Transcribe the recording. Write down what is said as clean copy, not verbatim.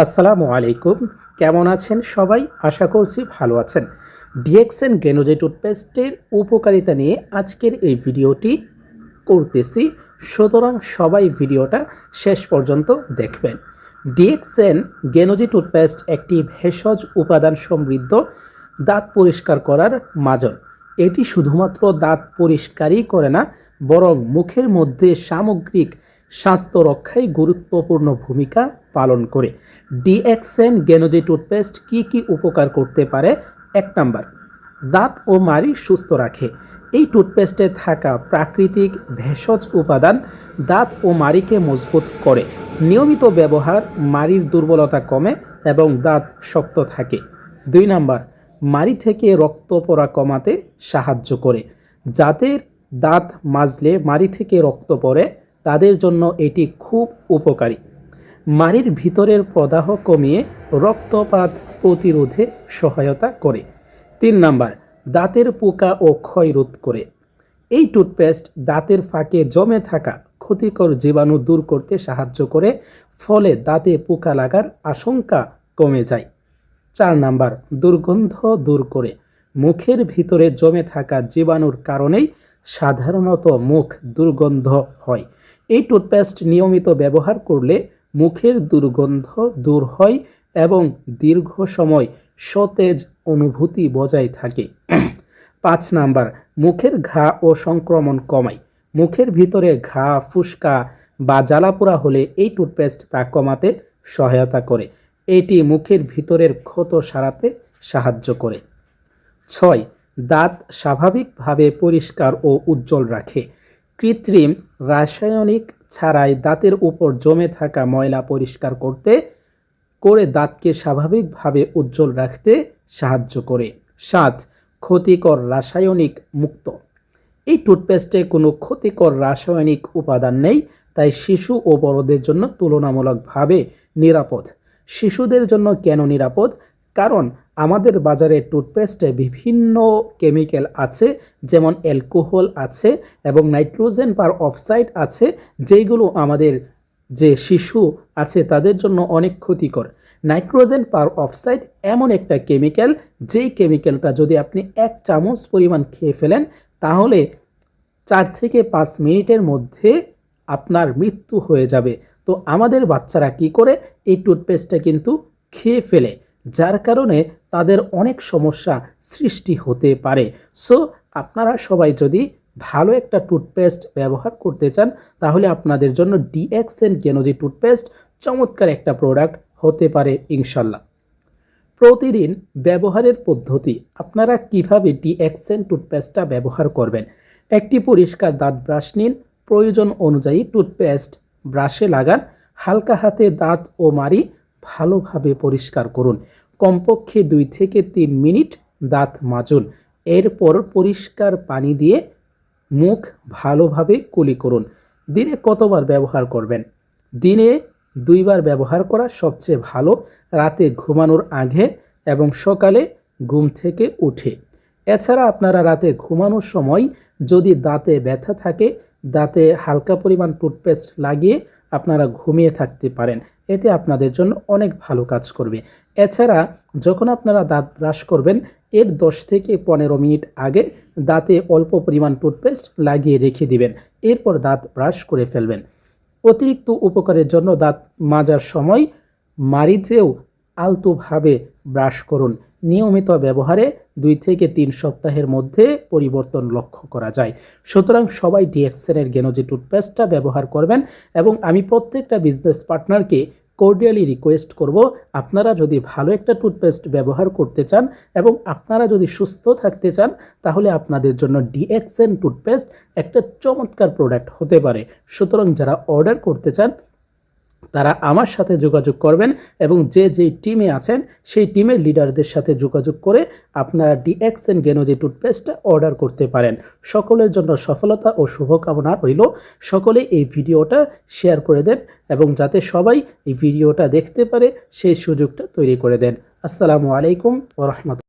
আসসালামু আলাইকুম। কেমন আছেন সবাই? আশা করছি ভালো আছেন। ডিএক্সএন গেনোজে টুথপেস্টের উপকারিতা নিয়ে আজকের এই ভিডিওটি করতেছি, সুতরাং সবাই ভিডিওটা শেষ পর্যন্ত দেখবেন। ডিএক্সএন গেনোজে টুথপেস্ট একটি ভেষজ উপাদান সমৃদ্ধ দাঁত পরিষ্কার করার মাজন। এটি শুধুমাত্র দাঁত পরিষ্কারই করে না, বরং মুখের মধ্যে সামগ্রিক স্বাস্থ্য রক্ষায় গুরুত্বপূর্ণ ভূমিকা পালন করে। ডিএক্সএন গেনোজে টুথপেস্ট কি কি উপকার করতে পারে? 1 নাম্বার, দাঁত ও মাড়ি সুস্থ রাখে। এই টুথপেস্টে থাকা প্রাকৃতিক ভেষজ উপাদান দাঁত ও মাড়িকে মজবুত করে। নিয়মিত ব্যবহার মাড়ির দুর্বলতা কমে এবং দাঁত শক্ত থাকে। 2 নাম্বার, মাড়ি থেকে রক্ত পড়া কমাতে সাহায্য করে। যাদের দাঁত মাজলে মাড়ি থেকে রক্ত পড়ে তাদের জন্য এটি খুব উপকারী। মাড়ির ভিতরের প্রদাহ কমিয়ে রক্তপাত প্রতিরোধে সহায়তা করে। 3 নাম্বার, দাঁতের পোকা ও ক্ষয় রোধ করে। এই টুথপেস্ট দাঁতের ফাঁকে জমে থাকা ক্ষতিকর জীবাণু দূর করতে সাহায্য করে, ফলে দাঁতে পোকা লাগার আশঙ্কা কমে যায়। 4 নাম্বার, দুর্গন্ধ দূর করে। মুখের ভিতরে জমে থাকা জীবাণুর কারণেই সাধারণত মুখ দুর্গন্ধ হয়। এই টুথপেস্ট নিয়মিত ব্যবহার করলে মুখের দুর্গন্ধ দূর হয় এবং দীর্ঘ সময় সতেজ অনুভূতি বজায় থাকে। 5 নাম্বার, মুখের ঘা ও সংক্রমণ কমায়। মুখের ভিতরে ঘা, ফুসকা বা জ্বালাপোড়া হলে এই টুথপেস্ট তা কমাতে সহায়তা করে। এটি মুখের ভিতরের ক্ষত সারাতে সাহায্য করে। 6, দাঁত স্বাভাবিকভাবে পরিষ্কার ও উজ্জ্বল রাখে। কৃত্রিম রাসায়নিক ছাড়াই দাঁতের উপর জমে থাকা ময়লা পরিষ্কার করে দাঁতকে স্বাভাবিকভাবে উজ্জ্বল রাখতে সাহায্য করে। 7, ক্ষতিকর রাসায়নিক মুক্ত। এই টুথপেস্টে কোনো ক্ষতিকর রাসায়নিক উপাদান নেই, তাই শিশু ও বড়দের জন্য তুলনামূলকভাবে নিরাপদ। শিশুদের জন্য কেন নিরাপদ? কারণ আমাদের বাজারে টুথপেস্টে বিভিন্ন কেমিক্যাল আছে, যেমন অ্যালকোহল আছে এবং নাইট্রোজেন পার অক্সাইড আছে, যেইগুলো আমাদের যে শিশু আছে তাদের জন্য অনেক ক্ষতিকর। নাইট্রোজেন পার অক্সাইড এমন একটা কেমিক্যাল, যেই কেমিক্যালটা যদি আপনি 1 চামচ পরিমাণ খেয়ে ফেলেন তাহলে 4 থেকে 5 মিনিটের মধ্যে আপনার মৃত্যু হয়ে যাবে। তো আমাদের বাচ্চারা কি করে? এই টুথপেস্টটা কিন্তু খেয়ে ফেলে, যার কারণে তাদের অনেক সমস্যা সৃষ্টি হতে পারে। সো আপনারা সবাই যদি ভালো একটা টুথপেস্ট ব্যবহার করতে চান তাহলে আপনাদের জন্য ডিএক্সএন গেনোজে টুথপেস্ট চমৎকার একটা প্রোডাক্ট হতে পারে ইনশাল্লাহ। প্রতিদিন ব্যবহারের পদ্ধতি, আপনারা কিভাবে ডিএক্সএন টুথপেস্টটা ব্যবহার করবেন। একটি পরিষ্কার দাঁত ব্রাশ নিন। প্রয়োজন অনুযায়ী টুথপেস্ট ব্রাশে লাগান। হালকা হাতে দাঁত ও মাড়ি ভালোভাবে পরিষ্কার করুন। কমপক্ষে 2 থেকে 3 মিনিট দাঁত মাজুন। এরপর পরিষ্কার পানি দিয়ে মুখ ভালোভাবে কুলি করুন। দিনে কতবার ব্যবহার করবেন? দিনে 2 বার ব্যবহার করা সবচেয়ে ভালো, রাতে ঘুমানোর আগে এবং সকালে ঘুম থেকে উঠে। এছাড়া আপনারা রাতে ঘুমানোর সময় যদি দাঁতে ব্যথা থাকে, দাঁতে হালকা পরিমাণ টুথপেস্ট লাগিয়ে আপনারা ঘুমিয়ে থাকতে পারেন, এতে আপনাদের জন্য অনেক ভালো কাজ করবে। এছাড়া যখন আপনারা দাঁত ব্রাশ করবেন এর 10 থেকে 15 মিনিট আগে দাঁতে অল্প পরিমাণ টুথপেস্ট লাগিয়ে রেখে দিবেন, এরপর দাঁত ব্রাশ করে ফেলবেন। অতিরিক্ত উপকারের জন্য দাঁত মাজার সময় মাড়িতেও আলতোভাবে ব্রাশ করুন। নিয়মিত ব্যবহারে 2 থেকে 3 সপ্তাহের মধ্যে পরিবর্তন লক্ষ্য করা যায়। সুতরাং সবাই ডিএক্সএনের গেনোজে টুথপেস্টটা ব্যবহার করবেন এবং আমি প্রত্যেকটা বিজনেস পার্টনারকে কোর্ডিয়ালি রিকোয়েস্ট করব, আপনারা যদি ভালো একটা টুথপেস্ট ব্যবহার করতে চান এবং আপনারা যদি সুস্থ থাকতে চান তাহলে আপনাদের জন্য ডিএক্সএন টুথপেস্ট একটা চমৎকার প্রোডাক্ট হতে পারে। সুতরাং যারা অর্ডার করতে চান তারা আমার সাথে যোগাযোগ করবেন এবং যেই টিমে আছেন সেই টিমের লিডারদের সাথে যোগাযোগ করে আপনারা ডিএক্সএন গেনোজে টুথপেস্টটা অর্ডার করতে পারেন। সকলের জন্য সফলতা ও শুভকামনা রইল। সকলে এই ভিডিওটা শেয়ার করে দেন এবং যাতে সবাই এই ভিডিওটা দেখতে পারে সেই সুযোগটা তৈরি করে দেন। আসসালামু আলাইকুম ওয়া রাহমাতুল্লাহ।